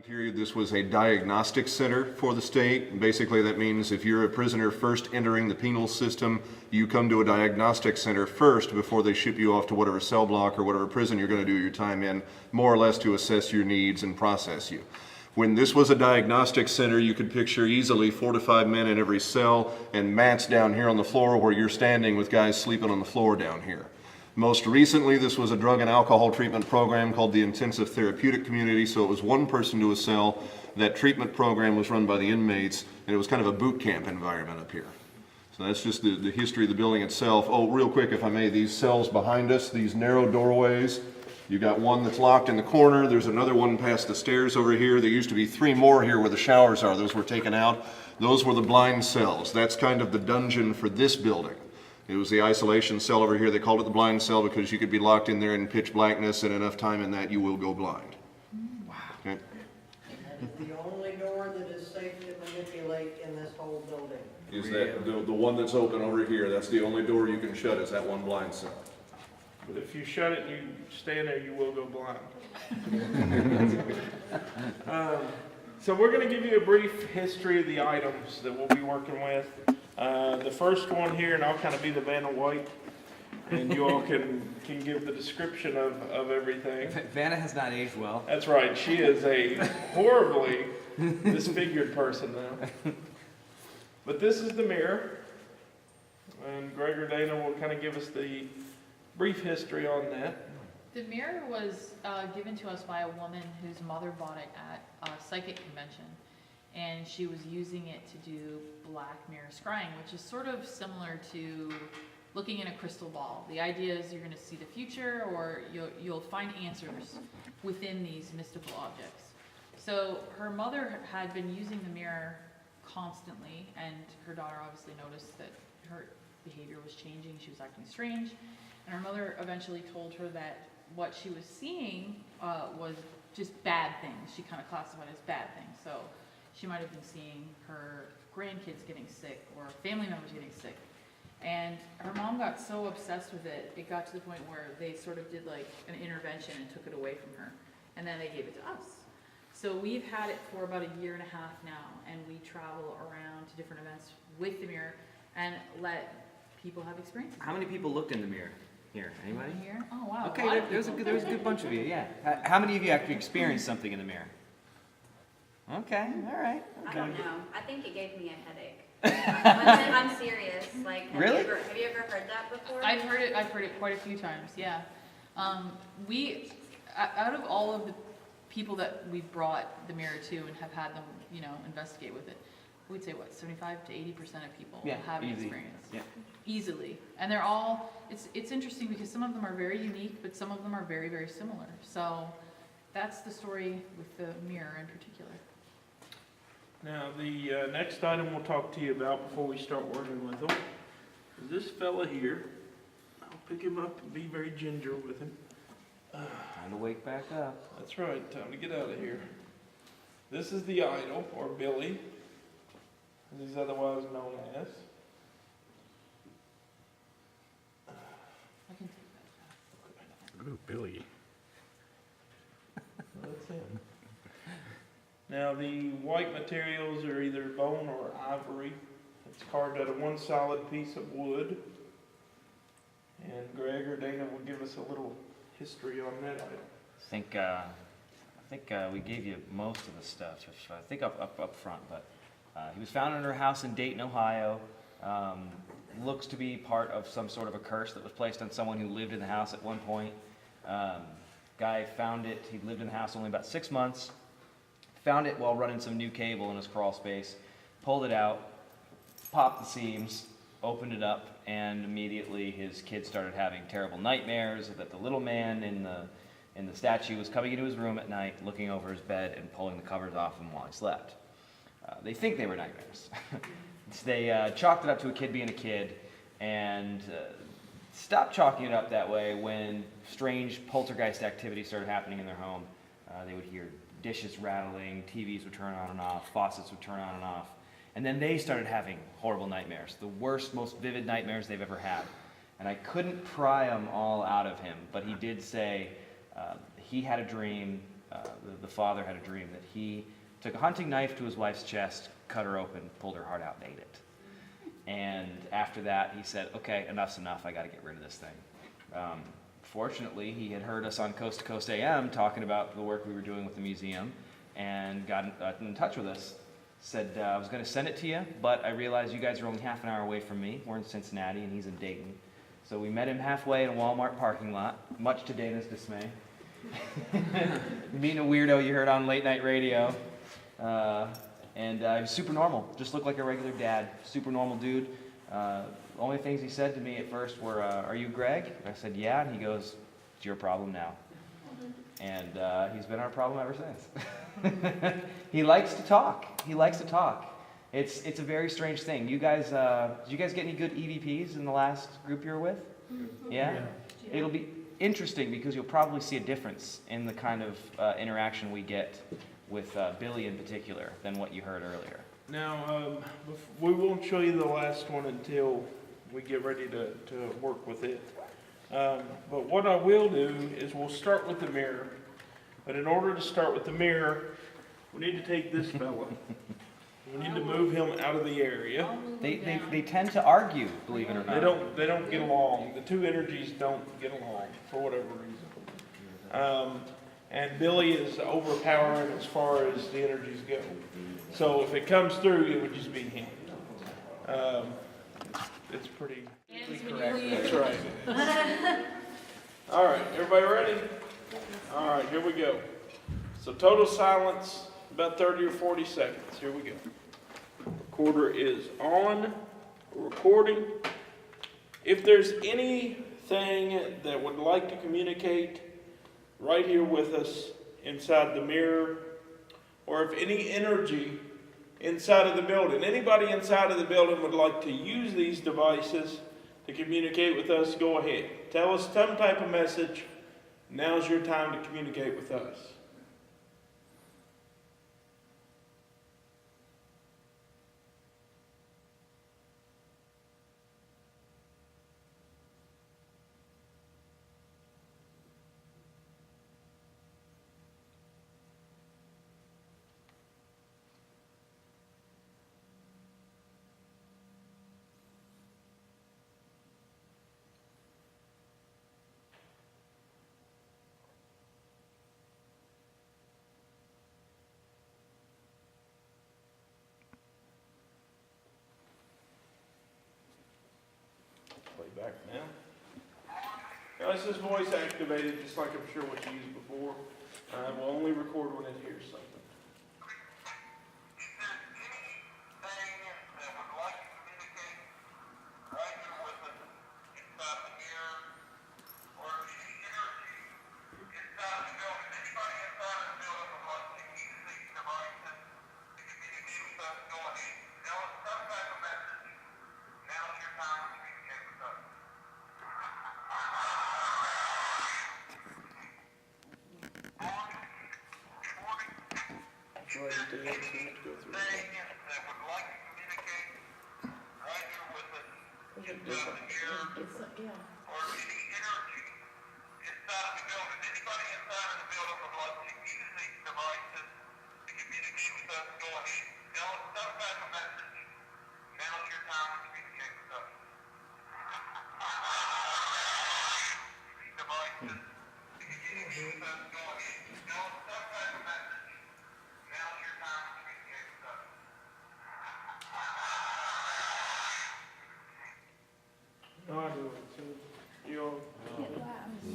Period. This was a diagnostic center for the state. Basically, that means if you're a prisoner first entering the penal system, you come to a diagnostic center first before they ship you off to whatever cell block or whatever prison you're going to do your time in, more or less to assess your needs and process you. When this was a diagnostic center, you could picture easily 4 to 5 men in every cell and mats down here on the floor where you're standing with guys sleeping on the floor down here. Most recently, this was a drug and alcohol treatment program called the Intensive Therapeutic Community, so it was one person to a cell. That treatment program was run by the inmates, and it was kind of a boot camp environment up here. So that's just the history of the building itself. Oh, real quick, if I may, these cells behind us, these narrow doorways, you got one that's locked in the corner. There's another one past the stairs over here. There used to be 3 more here where the showers are. Those were taken out. Those were the blind cells. That's kind of the dungeon for this building. It was the isolation cell over here. They called it the blind cell because you could be locked in there in pitch blackness, and enough time in that you will go blind. Wow. Okay? That is the only door that is safe to manipulate in this whole building. Is that the one that's open over here? That's the only door you can shut, is that one blind cell. But if you shut it and you stay in there, you will go blind. So we're going to give you a brief history of the items that we'll be working with. The first one here, and I'll kind of be the Vanna White, and you all can give the description of everything. Vanna has not aged well. That's right. She is a horribly disfigured person now. But this is the mirror, and Greg or Dana will kind of give us the brief history on that. The mirror was given to us by a woman whose mother bought it at a psychic convention, and she was using it to do black mirror scrying, which is sort of similar to looking in a crystal ball. The idea is you're going to see the future, or you'll find answers within these mystical objects. So her mother had been using the mirror constantly, and her daughter obviously noticed that her behavior was changing. She was acting strange, and her mother eventually told her that what she was seeing was just bad things. She kind of classified it as bad things. So she might have been seeing her grandkids getting sick or family members getting sick. And her mom got so obsessed with it, it got to the point where they sort of did like an intervention and took it away from her. And then they gave it to us. So we've had it for about 1.5 years now, and we travel around to different events with the mirror and let people have experiences. How many people looked in the mirror? Here, anybody? Here? Oh wow. Okay, there was a good bunch of you, yeah. How many of you actually experienced something in the mirror? Okay, all right. I don't know. I think it gave me a headache. I'm serious. Like, have Really? You ever heard that before? I've heard it quite a few times, yeah. We, out of all of the people that we've brought the mirror to and have had them, investigate with it, we'd say 75 to 80% of people have an experience. Yeah. Easily. And they're all, it's interesting because some of them are very unique, but some of them are very, very similar. So that's the story with the mirror in particular. Now, the next item we'll talk to you about before we start working with them is this fella here. I'll pick him up and be very ginger with him. Time to wake back up. That's right, time to get out of here. This is the idol, or Billy, as he's otherwise known as. I can take that. Ooh, Billy. That's him. Now, the white materials are either bone or ivory. It's carved out of one solid piece of wood. And Greg or Dana will give us a little history on that item. I think we gave you most of the stuff. I think up front, but he was found in her house in Dayton, Ohio. Looks to be part of some sort of a curse that was placed on someone who lived in the house at one point. Guy found it. He lived in the house only about 6 months. Found it while running some new cable in his crawl space. Pulled it out, popped the seams, opened it up, and immediately his kids started having terrible nightmares that the little man in the statue was coming into his room at night, looking over his bed and pulling the covers off him while he slept. They think they were nightmares. So they chalked it up to a kid being a kid, and stopped chalking it up that way when strange poltergeist activity started happening in their home. They would hear dishes rattling, TVs would turn on and off, faucets would turn on and off. And then they started having horrible nightmares, the worst, most vivid nightmares they've ever had. And I couldn't pry them all out of him, but he did say he had a dream the father had a dream that he took a hunting knife to his wife's chest, cut her open, pulled her heart out, and ate it. And after that, he said, okay, enough's enough, I got to get rid of this thing. Fortunately, he had heard us on Coast to Coast AM talking about the work we were doing with the museum and got in touch with us. Said, I was going to send it to you, but I realized you guys are only half an hour away from me. We're in Cincinnati and he's in Dayton. So we met him halfway in a Walmart parking lot, much to Dana's dismay. Meeting a weirdo you heard on late night radio. And he was super normal, just looked like a regular dad, super normal dude. Only things he said to me at first were, are you Greg? I said, yeah, and he goes, it's your problem now. And he's been our problem ever since. He likes to talk. He likes to talk. It's a very strange thing. You guys, did you guys get any good EVPs in the last group you were with? Yeah? It'll be interesting because you'll probably see a difference in the kind of interaction we get with Billy in particular than what you heard earlier. Now, we won't show you the last one until we get ready to work with it. But what I will do is we'll start with the mirror. But in order to start with the mirror, we need to take this fella. We need to move him out of the area. They tend to argue, believe it or not. They don't get along. The two energies don't get along for whatever reason. And Billy is overpowering as far as the energies go. So if it comes through, it would just be him. It's pretty correct. That's right. All right, everybody ready? All right, here we go. So total silence, about 30 or 40 seconds. Here we go. Recorder is on. We're recording. If there's anything that would like to communicate right here with us inside the mirror, or if any energy inside of the building, anybody inside of the building would like to use these devices to communicate with us, go ahead. Tell us some type of message. Now's your time to communicate with us. Back now. Now this is voice activated, just like I'm sure what you used before. We'll only record when it hears something.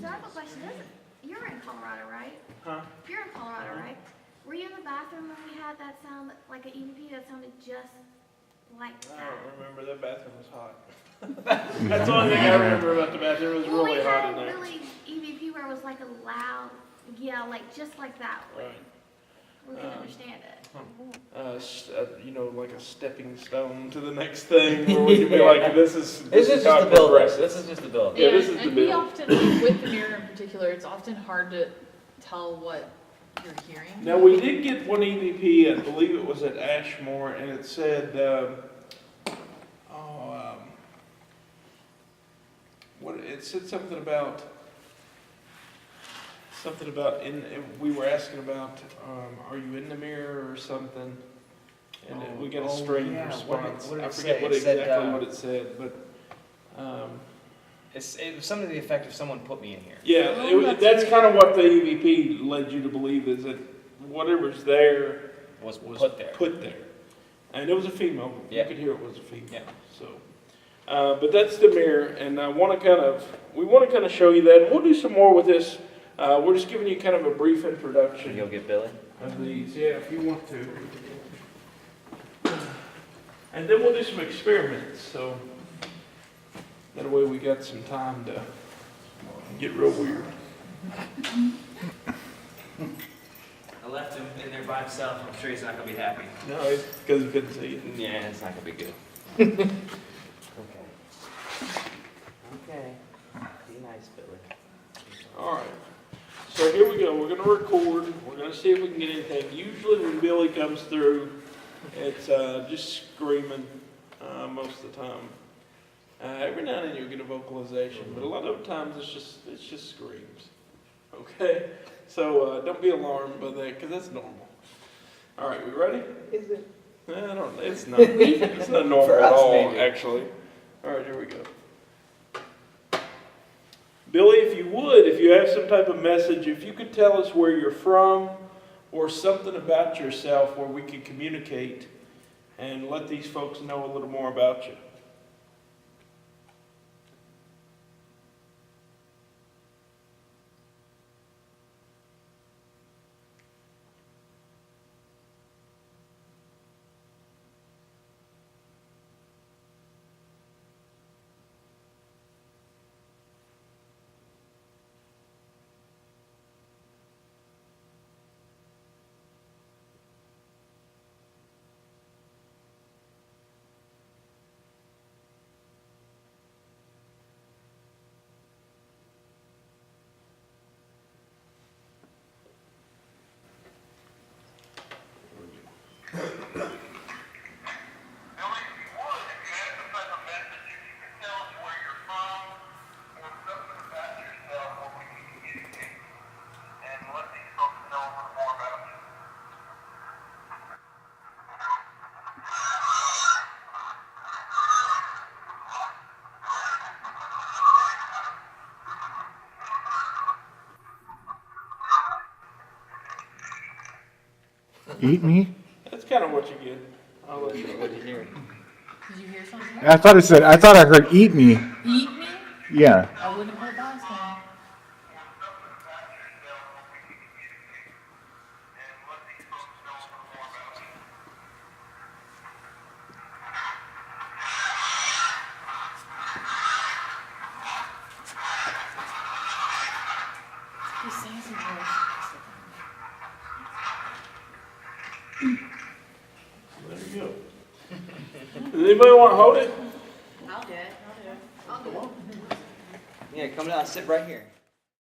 So I have a question. You're in Colorado, right? Huh? You're in Colorado, right? Were you in the bathroom when we had that sound, like an EVP that sounded just like that? I don't remember. That bathroom was hot. That's the only thing I remember about the bathroom. It was really hot in there. We had a really EVP where it was like a loud, yeah, like just like that way. Right. We can understand it. Like a stepping stone to the next thing, where we can be like, this is just how the it build. progresses. This is just the build. Yeah, this is the and we build. often, like, with the mirror in particular, it's often hard to tell what you're hearing. Now, we did get one EVP, I believe it was at Ashmore, and it said, it said something about something about, we were asking about, are you in the mirror or something? And we got a strange yeah, response. what did I it forget say? what It said, exactly what it said, but, It was something to the effect of someone put me in here. yeah, Oh, that's kind of what the EVP led you to believe, is that whatever's there Was was put there. put there. And it was a female. You Yeah. could hear it was a female. Yeah. So, but that's the mirror, and we want to kind of show you that. And we'll do some more with this. We're just giving you kind of a brief Should we introduction go get Billy? of these. Yeah, if you want to. And then we'll do some experiments. So that way we got some time to get real weird. I left him in there by himself. I'm sure he's not gonna be happy. No, it's because he couldn't see it. Yeah, it's not gonna be good. Okay. Okay. Be nice, Billy. All right. So here we go. We're going to record. We're going to see if we can get anything. Usually when Billy comes through, it's just screaming most of the time. Every now and then you'll get a vocalization, but a lot of times it's just screams. Okay? So don't be alarmed by that, because that's normal. All right, we ready? Is it? I don't. It's not. It's not normal For at us, all, maybe. actually. All right, here we go. Billy, if you have some type of message, if you could tell us where you're from or something about yourself where we could communicate and let these folks know a little more about you. Eat me? That's kind of what you get. I'll let you know. What did you hear? Did you hear something? I thought I heard eat me. Eat me? Yeah. I wouldn't put it past him. He's saying some weird stuff. There you go. Does anybody want to hold it? I'll do it. Yeah, come down, sit right here.